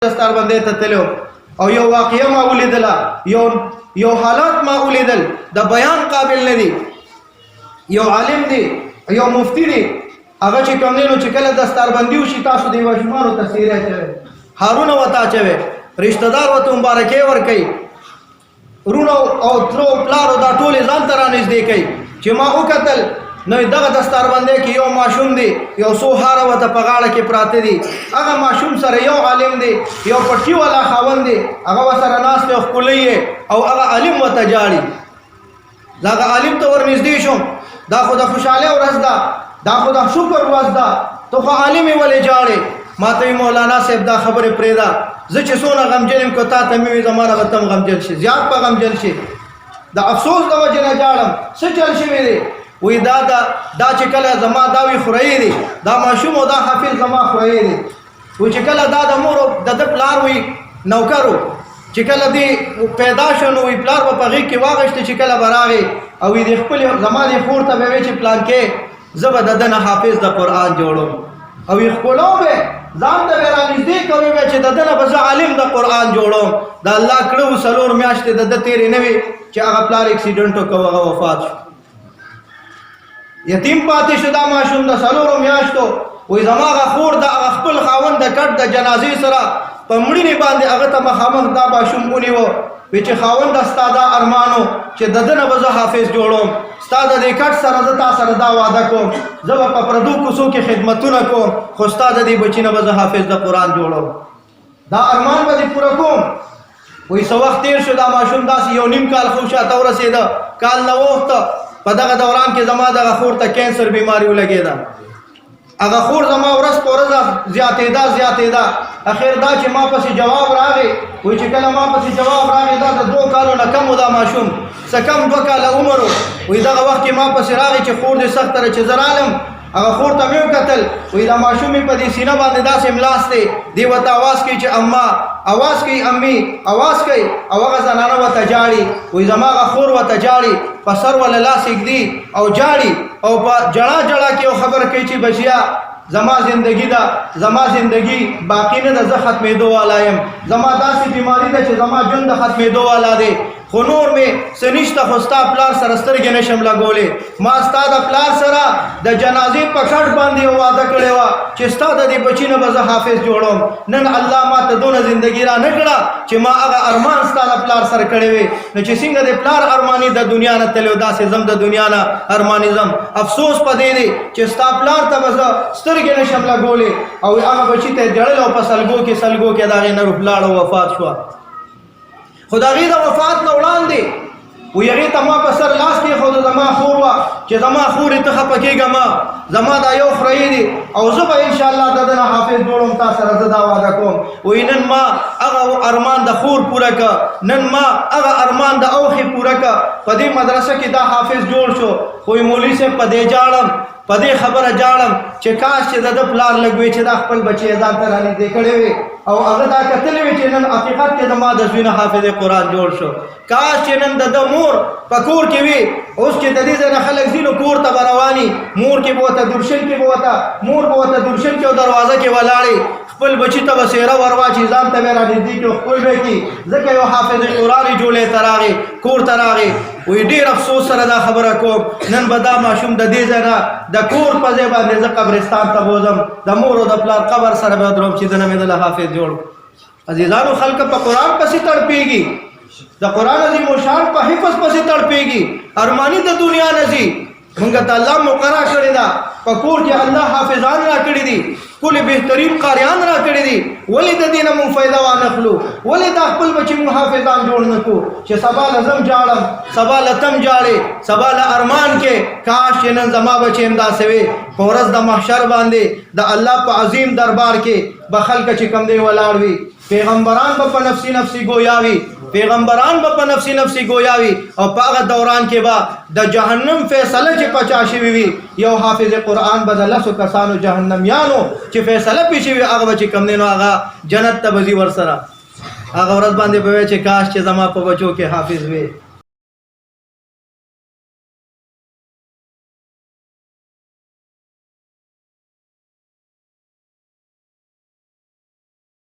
دستار باندې ته تلو او یو واقعه ما ولیدله یو حالات ما ولیدل د بیان قابل نه دی. یو عالم دی یو مفتی دی هغه چې کوم دینو چې کله دستار باندې وشي تاسو دی وشمارو تفسیر اچوي هارونه وتا اچوي رشتہ دار وته مبارکي ور کوي رونو او ترو پلارو دا ټول ځان تر نږدې کوي چې ما وکتل نو دغه دستار باندې کې یو ماشوم دی یو سو هاره وته په غاړه کې پراته دي هغه ماشوم سره یو عالم دی یو پټي والا خاوند دی هغه سره ناس ته خولي او هغه عالم وته جاړي دا عالم ته ور نږدې شوم دا خو د خوشاله ورځ دا خو د شکر ورځ ده ته خو عالم ولې جاړي ماته مولانا صاحب دا خبره پرېدا زه چې څونه غمجن کو تا ته مې زماره وتم غمجن شي زیات په غمجن شي د افسوس د وجه نه جاړم څه چل شوی دی وی دا چې کله زما دا وی خوري دي دا ماشوم او دا حافظ زما خوري دي و چې کله دا د مور د پلار وی نوکرو چې کله دی پیدا شونه وی پلار په غي کې واغشت چې کله براغي او دې خپل زما دې خور ته وی چې پلان کې زبر ددن حافظ د قران جوړو او خپلو به ځان ته ورانځي کوي چې ددن بز عالم د قران جوړو دا الله کړو سلور میاشتې د تیرې نه وی چې هغه پلار اکسیډنټ وکړو وفات شو یتیم پاتې شو دا ماشوم د سلورو میاشتو وې زماغه خور د خپل خاوند د کټ د جنازې سره په مړینه باندې هغه ته مخامخ دا ماشوم ونیو چې خاوند استاد ارمانو چې ددن بز حافظ جوړوم استاد د کټ سره د تا سره دا وعده کوم زه په پردو کوڅو کې خدمتونه کوم خو استاد دې بچینه بز حافظ د قران جوړوم دا ارمان به پوره کوم وې سو وخت تیر شو دا ماشوم داس یو نیم کال خو شاته ورسېد کال نو وخت په دغه دوران کې زما دغه خور ته کینسر بیماری ولګېده هغه خور زما ورځ په ورځ زیاتېده اخر دا چې ما پسې جواب راغی وایي چې کله ما پسې جواب راغی دا د 2 کالو نه کم و دا ماشوم څه کم 2 کاله عمر وایي دغه وخت کې ما پسې راغی چې خور دې سخت تره چې زه رالم هغه خور ته مې وکتل وایي دا ماشوم مې په دې سینه باندې داسې ملاس دی دی ورته اواز کوي چې اما اواز کوي امي اواز کوي او هغه زنانه ورته جاړي وایي زما هغه خور ورته جاړي په سر ولا لاس اږدي او جاړي او په جړا کې یو خبره کوي چې بچیا زما زندگی دا زما زندگی باقی نه ده زه ختمېدو والا یم زما داسې بیماری ده چې زما ژوند د ختمېدو والا دی خو نور مې سنشته خو ستا پلار سره سترګې نشم لګولی ما ستا د پلار سره د جنازې په کټ باندې یو وعده کړې وه چې ستا د دې بچي نه به زه حافظ جوړوم نن الله ما ته دونه زندګي را نه کړه چې ما هغه ارمان ستا د پلار سره کړی وی نو چې څنګه د پلار ارماني د دنیا نه تللی داسې زم د دنیا نه ارماني زم افسوس په دې دی چې ستا پلار ته به زه سترګې نشم لګولی او هغه بچي ته یې جړل او په سلګو کې د هغې نه روپلاړه وفات شوه خو د هغې د وفات نه وړاندې وی هغې ته ما په سر لاس کېښود زما خور وه چې زما خورې ته خفه کېږه ما زما دا یو خورهی دی او زه به انشاءالله د ده نه حافظ جوړم تا سره زه دا وعده کوم وی نن ما هغه ارمان د خور پوره که نن ما هغه ارمان د اوښې پوره که په دې مدرسه کې دا حافظ جوړ شو خو مولوي صاحب په دې جاړم په دې خبره جاړم چې کاش چې د پلار لګوي چې دا خپل بچی ځان ته رانږدې کړی وي او هغه دا کتلی وي چې نن حقیقت کې د ما د زوی نه حافظ قرآن جوړ شو کاش چې نن د مور په کور کې وي اوس چې د دې ځای نه خلک ځي نو کور ته به رواني مور کې به ورته درشن کې به ورته مور به ورته درشن کې او دروازه کې ولاړې خپل بچی ته به څېره ور واچي ځان ته به یې رانږدې کړي خپل به کړي ځکه یو حافظ قرآن یې جوړی ته راغی کور ته راغی وی ډېر افسوس سره دا خبره کوم نن به دا ماشوم د دې ځای نه د کور په ځای باندې زه قبرستان ته بوځم د مور او د پلار قبر سره به دروم چې دنه مې دله حافظ جوړ عزیزانو خلک په قرآن پسې تړپېږي د قرآن عظیم الشان په حفظ پسې تړپېږي ارماني د دنیا نه ځي مونږ ته الله مقرره کړې ده په کور کې الله حافظان را کړي دي ټولې بهترین قاریان را کړي دي ولې د دې نه مونږ فایده وانخلو ولې دا خپل بچي مونږ حافظان جوړ نه کړو چې سبا له زم جاړم سبا له تم جاړې سبا له ارمان کې کاش چې نن زما بچي همداسې وي په ورځ د محشر باندې د الله په عظیم دربار کې به خلک چې کوم دی ولاړ وي پیغمبران به په نفسي نفسي گویاوي پیغمبران به په نفسي نفسي گویاوي او په هغه دوران کې به د جهنم فیصله چې پچا شوي وي یو حافظ قرآن به د 10 کسانو جهنمیانو چې فیصله پې شوي هغه به چې کوم دی نو هغه جنت ته به ځي ورسره هغه ورځ باندې به وایي چې کاش چې زما په بچو کې حافظ وي